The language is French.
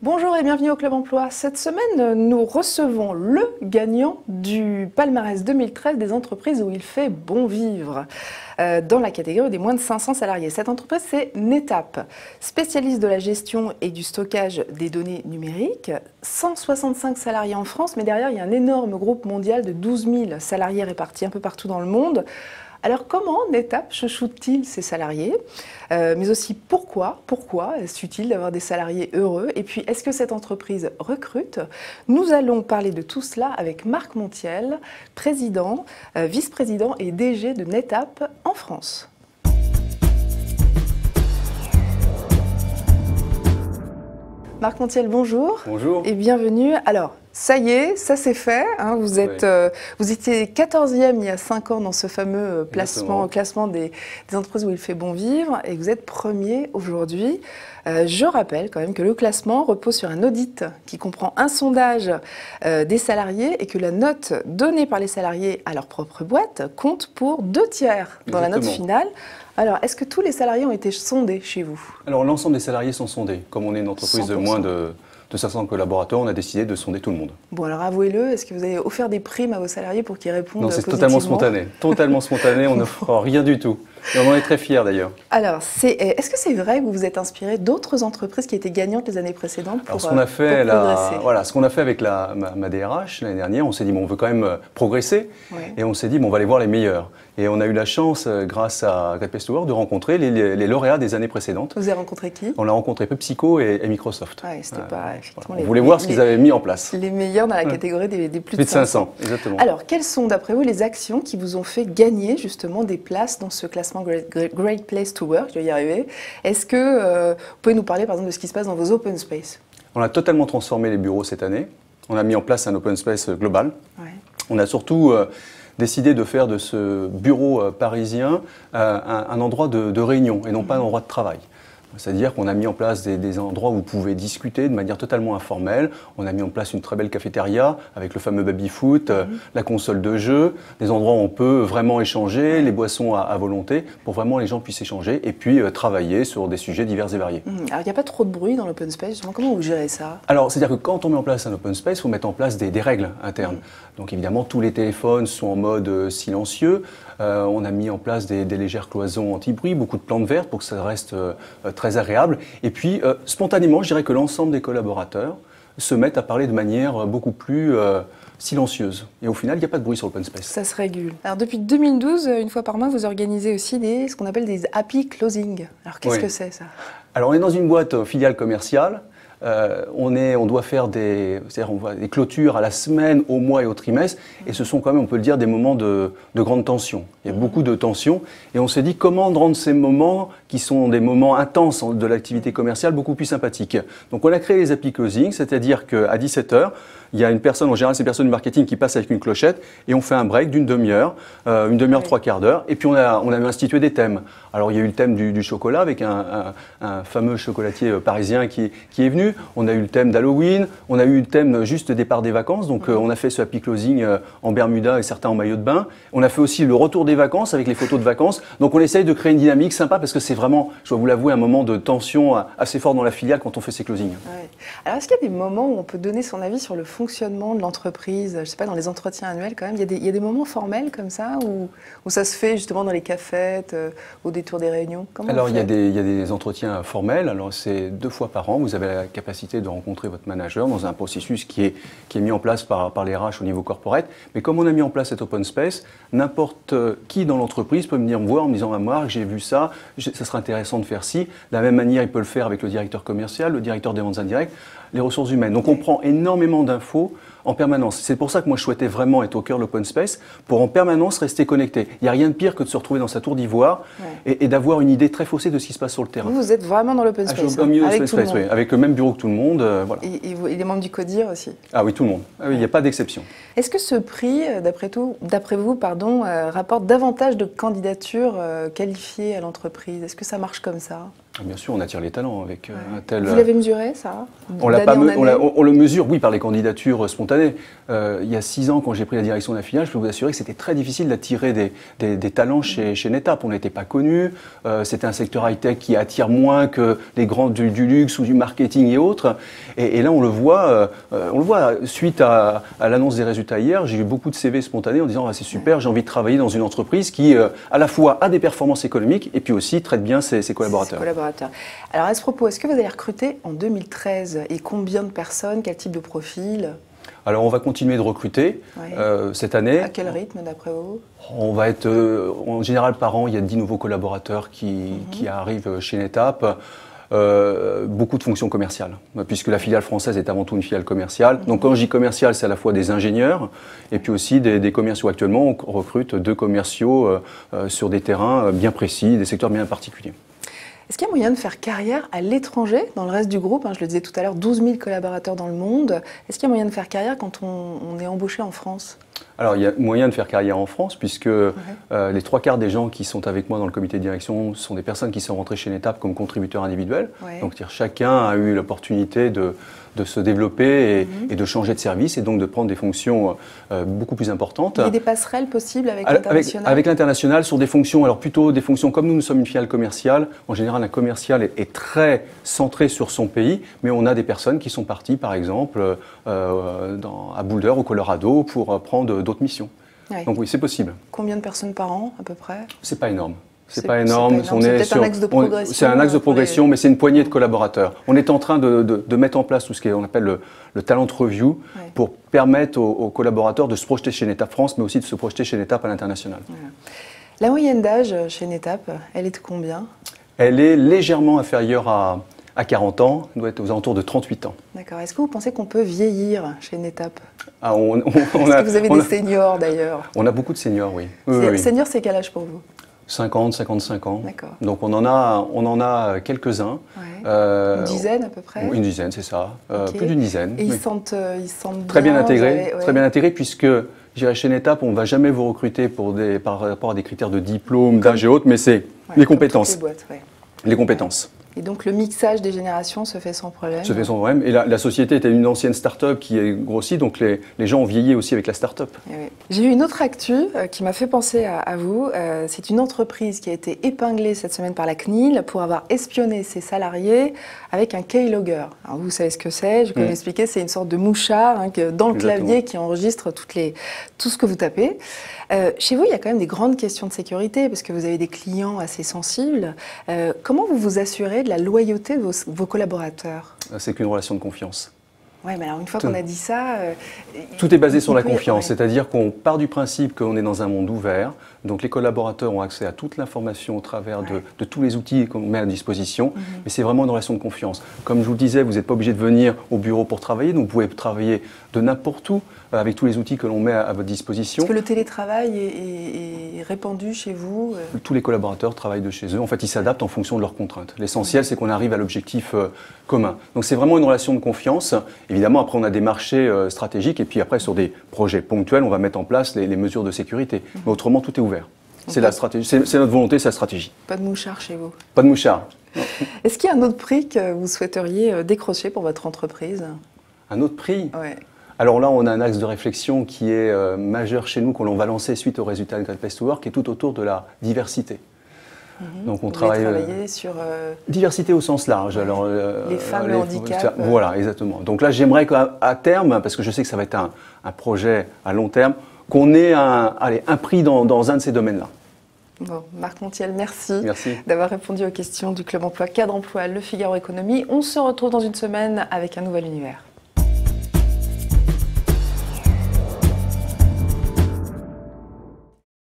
Bonjour et bienvenue au Club Emploi. Cette semaine, nous recevons le gagnant du palmarès 2013 des entreprises où il fait bon vivre, dans la catégorie des moins de 500 salariés. Cette entreprise, c'est NetApp, spécialiste de la gestion et du stockage des données numériques. 165 salariés en France, mais derrière, il y a un énorme groupe mondial de 12 000 salariés répartis un peu partout dans le monde. Alors comment NetApp chouchoute-t-il ses salariés, mais aussi pourquoi est-ce utile d'avoir des salariés heureux? Et puis est-ce que cette entreprise recrute? Nous allons parler de tout cela avec Marc Montiel, président, vice-président et DG de NetApp en France. Marc Montiel, bonjour. Bonjour. Et bienvenue. Alors, ça y est, ça c'est fait. Hein, vous étiez 14e il y a 5 ans dans ce fameux classement des entreprises où il fait bon vivre et vous êtes premier aujourd'hui. Je rappelle quand même que le classement repose sur un audit qui comprend un sondage des salariés et que la note donnée par les salariés à leur propre boîte compte pour 2/3 dans la note finale. Alors, est-ce que tous les salariés ont été sondés chez vous? Alors, l'ensemble des salariés sont sondés. Comme on est une entreprise 100%. De moins de 500 collaborateurs, on a décidé de sonder tout le monde. Bon, alors avouez-le, est-ce que vous avez offert des primes à vos salariés pour qu'ils répondent positivement? Non, c'est totalement spontané. Totalement spontané, on n'offre rien du tout. Et on en est très fiers d'ailleurs. Alors, est-ce que c'est vrai que vous vous êtes inspiré d'autres entreprises qui étaient gagnantes les années précédentes pour, ce qu'on a fait, progresser? Ce qu'on a fait avec ma DRH l'année dernière, on s'est dit, bon, on veut quand même progresser. Oui. Et on s'est dit, bon, on va aller voir les meilleurs. Et on a eu la chance, grâce à Great Place to Work, de rencontrer les lauréats des années précédentes. Vous avez rencontré qui? On a rencontré PepsiCo et Microsoft. Ouais, c'était pas effectivement on voulait voir ce qu'ils avaient mis en place. Les meilleurs dans la catégorie des plus de 500. Exactement. Alors, quelles sont, d'après vous, les actions qui vous ont fait gagner justement des places dans ce classement Great Place to Work? Je vais y arriver. Est-ce que vous pouvez nous parler, par exemple, de ce qui se passe dans vos open space? On a totalement transformé les bureaux cette année. On a mis en place un open space global. Ouais. On a surtout décidé de faire de ce bureau parisien un endroit de réunion et non pas un endroit de travail. C'est-à-dire qu'on a mis en place des endroits où vous pouvez discuter de manière totalement informelle. On a mis en place une très belle cafétéria avec le fameux baby-foot, la console de jeu, des endroits où on peut vraiment échanger, les boissons à volonté, pour vraiment les gens puissent échanger et puis travailler sur des sujets divers et variés. Alors il n'y a pas trop de bruit dans l'open space, comment vous gérez ça? Alors c'est-à-dire que quand on met en place un open space, il faut mettre en place des règles internes. Donc évidemment tous les téléphones sont en mode silencieux. On a mis en place des légères cloisons anti-bruit, beaucoup de plantes vertes pour que ça reste très agréable. Et puis, spontanément, je dirais que l'ensemble des collaborateurs se mettent à parler de manière beaucoup plus silencieuse. Et au final, il n'y a pas de bruit sur l'open space. Ça se régule. Alors, depuis 2012, une fois par mois, vous organisez aussi ce qu'on appelle des happy closing. Alors, qu'est-ce que c'est, ça? Alors, on est dans une boîte filiale commerciale. On doit faire des clôtures à la semaine, au mois et au trimestre, et ce sont quand même, on peut le dire, des moments de grande tension. Il y a beaucoup de tension, et on s'est dit comment rendre ces moments, qui sont des moments intenses de l'activité commerciale, beaucoup plus sympathiques. Donc on a créé les happy closing, c'est-à-dire qu'à 17h, il y a une personne, en général c'est une personne du marketing qui passe avec une clochette, et on fait un break d'une demi-heure, trois quarts d'heure, et puis on a institué des thèmes. Alors il y a eu le thème du chocolat, avec un fameux chocolatier parisien qui est venu. On a eu le thème d'Halloween, on a eu le thème juste départ des vacances, donc on a fait ce happy closing en Bermuda et certains en maillot de bain. On a fait aussi le retour des vacances avec les photos de vacances. Donc on essaye de créer une dynamique sympa parce que c'est vraiment, je dois vous l'avouer, un moment de tension assez fort dans la filiale quand on fait ces closings. Ouais. Alors est-ce qu'il y a des moments où on peut donner son avis sur le fonctionnement de l'entreprise? Je ne sais pas, dans les entretiens annuels quand même, il y a des moments formels comme ça où ça se fait justement dans les cafettes, au détour des réunions? Alors il y a des entretiens formels, alors c'est 2 fois par an, vous avez la capacité de rencontrer votre manager dans un processus qui est mis en place par les RH au niveau corporate. Mais comme on a mis en place cet open space, n'importe qui dans l'entreprise peut venir me voir en me disant « Marc, j'ai vu ça, ça serait intéressant de faire ci ». De la même manière, il peut le faire avec le directeur commercial, le directeur des ventes indirectes, les ressources humaines. Donc on prend énormément d'infos en permanence. C'est pour ça que moi je souhaitais vraiment être au cœur de l'open space, pour en permanence rester connecté. Il n'y a rien de pire que de se retrouver dans sa tour d'ivoire et d'avoir une idée très faussée de ce qui se passe sur le terrain. Vous êtes vraiment dans l'open space, avec tout le monde. Oui, avec le même bureau que tout le monde. Voilà. Et les membres du CODIR aussi? Ah oui, tout le monde. Ah oui, il n'y a pas d'exception. Est-ce que ce prix, d'après vous, rapporte davantage de candidatures qualifiées à l'entreprise? Est-ce que ça marche comme ça? Bien sûr, on attire les talents avec un tel... Vous l'avez mesuré, ça? On le mesure, oui, par les candidatures spontanées. Il y a 6 ans, quand j'ai pris la direction de la filiale, je peux vous assurer que c'était très difficile d'attirer des talents chez NetApp. On n'était pas connus. C'était un secteur high-tech qui attire moins que les grands du luxe ou du marketing et autres. Et là, on le voit suite à l'annonce des résultats hier, j'ai eu beaucoup de CV spontanés en disant c'est super, j'ai envie de travailler dans une entreprise qui, à la fois, a des performances économiques et puis aussi traite bien ses collaborateurs. Alors à ce propos, est-ce que vous allez recruter en 2013 et combien de personnes, quel type de profil? Alors on va continuer de recruter cette année. À quel rythme d'après vous? On va être, en général par an, il y a 10 nouveaux collaborateurs qui arrivent chez NetApp. Beaucoup de fonctions commerciales, puisque la filiale française est avant tout une filiale commerciale. Donc quand je dis commercial, c'est à la fois des ingénieurs et puis aussi des commerciaux. Actuellement, on recrute 2 commerciaux sur des terrains bien précis, des secteurs bien particuliers. Est-ce qu'il y a moyen de faire carrière à l'étranger, dans le reste du groupe? Je le disais tout à l'heure, 12 000 collaborateurs dans le monde. Est-ce qu'il y a moyen de faire carrière quand on est embauché en France? Alors, il y a moyen de faire carrière en France, puisque les 3/4 des gens qui sont avec moi dans le comité de direction sont des personnes qui sont rentrées chez NetApp comme contributeurs individuels. Donc, chacun a eu l'opportunité de se développer et de changer de service et donc de prendre des fonctions beaucoup plus importantes. Il y a des passerelles possibles avec l'international? Avec l'international, sur des fonctions, alors plutôt des fonctions comme nous sommes une filiale commerciale. En général, un commercial est très centré sur son pays, mais on a des personnes qui sont parties, par exemple, à Boulder, au Colorado, pour prendre d'autres missions. Donc oui, c'est possible. Combien de personnes par an, à peu près? C'est pas énorme. C'est pas énorme. C'est un axe de progression. C'est un axe de progression, mais c'est une poignée de collaborateurs. On est en train de mettre en place tout ce qu'on appelle le talent review pour permettre aux collaborateurs de se projeter chez NetApp France, mais aussi de se projeter chez NetApp à l'international. La moyenne d'âge chez NetApp, elle est de combien? Elle est légèrement inférieure à 40 ans, elle doit être aux alentours de 38 ans. D'accord. Est-ce que vous pensez qu'on peut vieillir chez NetApp? Est-ce que vous avez des seniors d'ailleurs? On a beaucoup de seniors, oui. Seniors, c'est quel âge pour vous? 50, 55 ans. D'accord. Donc on en a quelques-uns. Une dizaine à peu près? Une dizaine, c'est ça. Plus d'une dizaine. Et ils se sentent très bien intégrés. Très bien intégrés puisque, je dirais, chez NetApp, on ne va jamais vous recruter par rapport à des critères de diplôme, d'âge et autres, mais c'est les compétences. Les compétences. Et donc le mixage des générations se fait sans problème? Se fait sans problème. Et la société était une ancienne start-up qui est grossie, donc les gens ont vieilli aussi avec la start-up. J'ai eu une autre actu qui m'a fait penser à vous. C'est une entreprise qui a été épinglée cette semaine par la CNIL pour avoir espionné ses salariés avec un keylogger. Alors vous savez ce que c'est, je peux m'expliquer, c'est une sorte de mouchard dans le clavier qui enregistre tout ce que vous tapez. Chez vous, il y a quand même des grandes questions de sécurité parce que vous avez des clients assez sensibles. Comment vous vous assurez de la loyauté de vos collaborateurs? C'est qu'une relation de confiance. Oui, mais alors une fois qu'on a dit ça... tout est basé sur la confiance, c'est-à-dire qu'on part du principe qu'on est dans un monde ouvert, donc les collaborateurs ont accès à toute l'information au travers de tous les outils qu'on met à disposition, mais c'est vraiment une relation de confiance. Comme je vous le disais, vous n'êtes pas obligé de venir au bureau pour travailler, donc vous pouvez travailler de n'importe où, avec tous les outils que l'on met à votre disposition. Est-ce que le télétravail est répandu chez vous? Tous les collaborateurs travaillent de chez eux. En fait, ils s'adaptent en fonction de leurs contraintes. L'essentiel, c'est qu'on arrive à l'objectif commun. Donc, c'est vraiment une relation de confiance. Évidemment, après, on a des marchés stratégiques. Et puis après, sur des projets ponctuels, on va mettre en place les mesures de sécurité. Mais autrement, tout est ouvert. C'est la stratégie. C'est notre volonté, c'est la stratégie. Pas de mouchard chez vous? Pas de mouchard. Est-ce qu'il y a un autre prix que vous souhaiteriez décrocher pour votre entreprise? Un autre prix? Oui. Alors là, on a un axe de réflexion qui est majeur chez nous, qu'on va lancer suite aux résultats de Great Place to Work, qui est tout autour de la diversité. Donc on travaille sur... diversité au sens large. Alors, les femmes, le handicap. Voilà, exactement. Donc là, j'aimerais qu'à terme, parce que je sais que ça va être un projet à long terme, qu'on ait un prix dans un de ces domaines-là. Bon, Marc Montiel, merci d'avoir répondu aux questions du Club Emploi Cadre Emploi Le Figaro Économie. On se retrouve dans une semaine avec un nouvel univers.